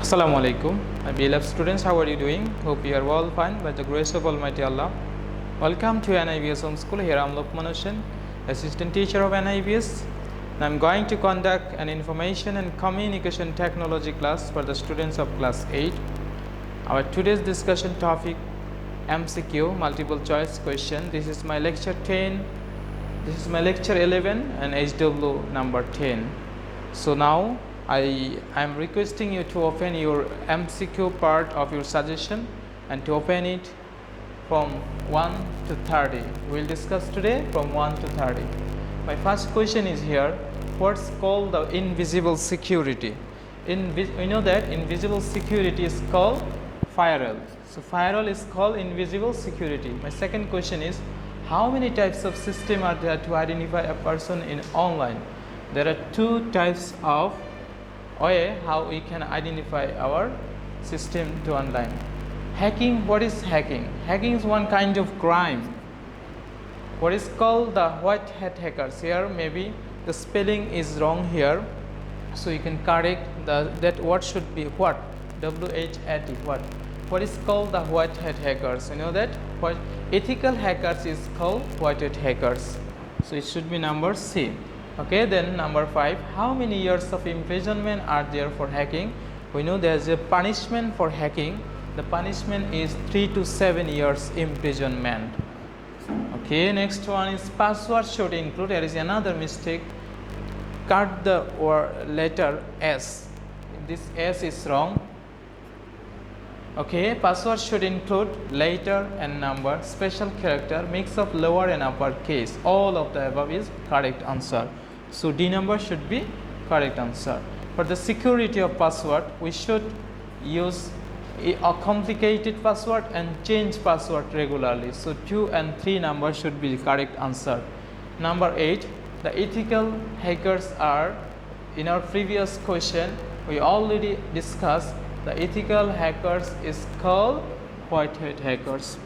Assalamu alaikum, my beloved students. How are you doing? Hope you are all fine by the grace of Almighty Allah. Welcome to NIBS Home School. Here I am Lokman, assistant teacher of NIBS. And I am going to conduct an information and communication technology class for the students of class 8. Our today's discussion topic, MCQ multiple choice question. This is my lecture 10. This is my lecture 11 and HW number 10. So now I am requesting you to open your MCQ part of your suggestion and to open it from 1 to 30. We will discuss today from 1 to 30. My first question is here, what's called the invisible security? We know that invisible security is called firewall. So firewall is called invisible security. My second question is, how many types of system are there to identify a person in online? There are two types of way how we can identify our system to online. Hacking, what is hacking? Hacking is one kind of crime. What is called the white hat hackers? Here maybe the spelling is wrong here, so you can correct that what should be what, WHAT, what is called the white hat hackers? You know that what ethical hackers is called white hat hackers, so it should be number C. Okay, then number 5, how many years of imprisonment are there for hacking? We know there is a punishment for hacking. The punishment is 3 to 7 years imprisonment. Okay, next one is password should include. There is another mistake. Cut the letter S. This S is wrong. Okay, password should include letter and number, special character, mix of lower and upper case. All of the above is correct answer. So D number should be correct answer. For the security of password, we should use a complicated password and change password regularly. So 2 and 3 numbers should be correct answer. Number 8, the ethical hackers are, in our previous question, we already discussed the ethical hackers is called white hat hackers.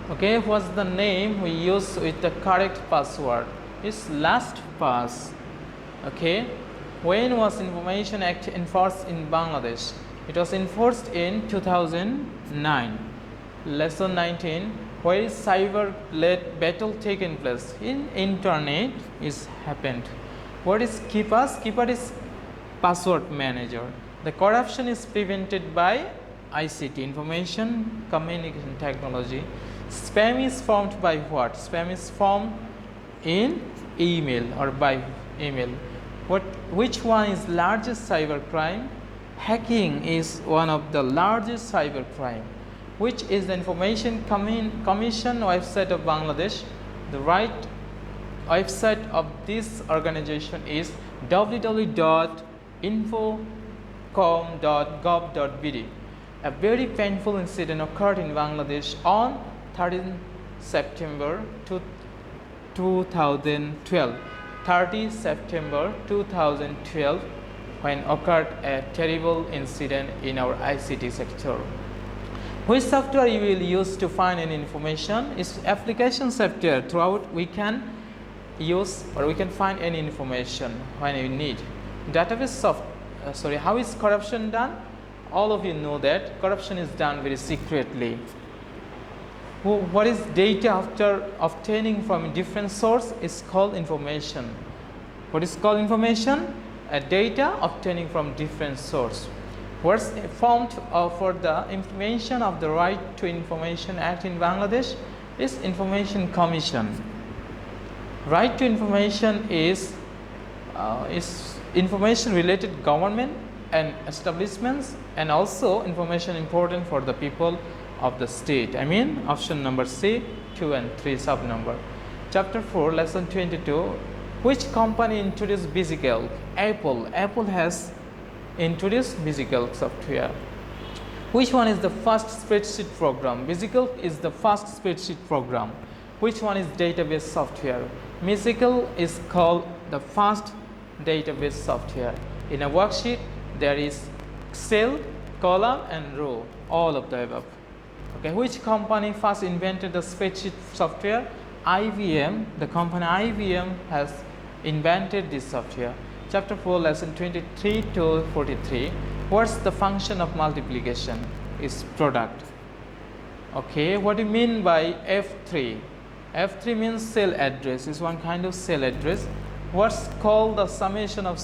Okay, what's the name we use with the correct password? It's LastPass. Okay, when was Information Act enforced in Bangladesh? It was enforced in 2009. Lesson 19, where is cyber battle taken place? In internet is happened. What is KeePass? KeePass is password manager. The corruption is prevented by ICT, information communication technology. Spam is formed by what? Spam is formed in email or by email. Which one is largest cyber crime? Hacking is one of the largest cyber crime. Which is the Information Commission website of Bangladesh? The right website of this organization is www.infocom.gov.bd. A very painful incident occurred in Bangladesh on 13 September 2012. 30 September 2012, when occurred a terrible incident in our ICT sector. Which software you will use to find any information? Is application software. Throughout we can use or we can find any information when you need. Database how is corruption done? All of you know that corruption is done very secretly. What is data after obtaining from a different source is called information. What is called information? A data obtaining from different source. What's formed for the implementation of the Right to Information Act in Bangladesh is Information Commission. Right to information is information related government and establishments, and also information important for the people of the state. I mean option number C, 2 and 3 sub number. Chapter 4, lesson 22. Which company introduced BusyCalc? Apple. Apple has introduced BusyCalc software. Which one is the first spreadsheet program? BusyCalc is the first spreadsheet program. Which one is database software? BusyCalc is called the first database software. In a worksheet there is cell, column and row, all of the above. Okay, which company first invented the spreadsheet software? IBM. The company IBM has invented this software. Chapter 4, lesson 23 to 43. What's the function of multiplication? Is product. Okay, what do you mean by F3? F3 means cell address, is one kind of cell address. What's called the summation of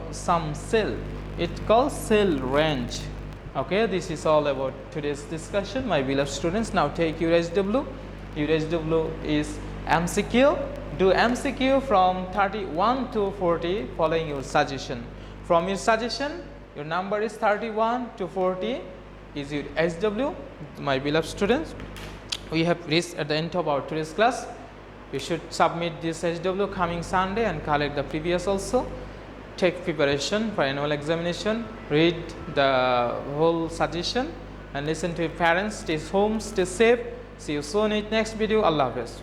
some cell? It calls cell range. Okay, this is all about today's discussion, my beloved students. Now take your HW. Your HW is MCQ. Do MCQ from 31 to 40 following your suggestion. From your suggestion, your number is 31 to 40 is your HW, my beloved students. We have reached at the end of our today's class. You should submit this HW coming Sunday and collect the previous also. Take preparation for annual examination, read the whole suggestion and listen to your parents. Stay home, stay safe. See you soon in next video. Allah Hafiz.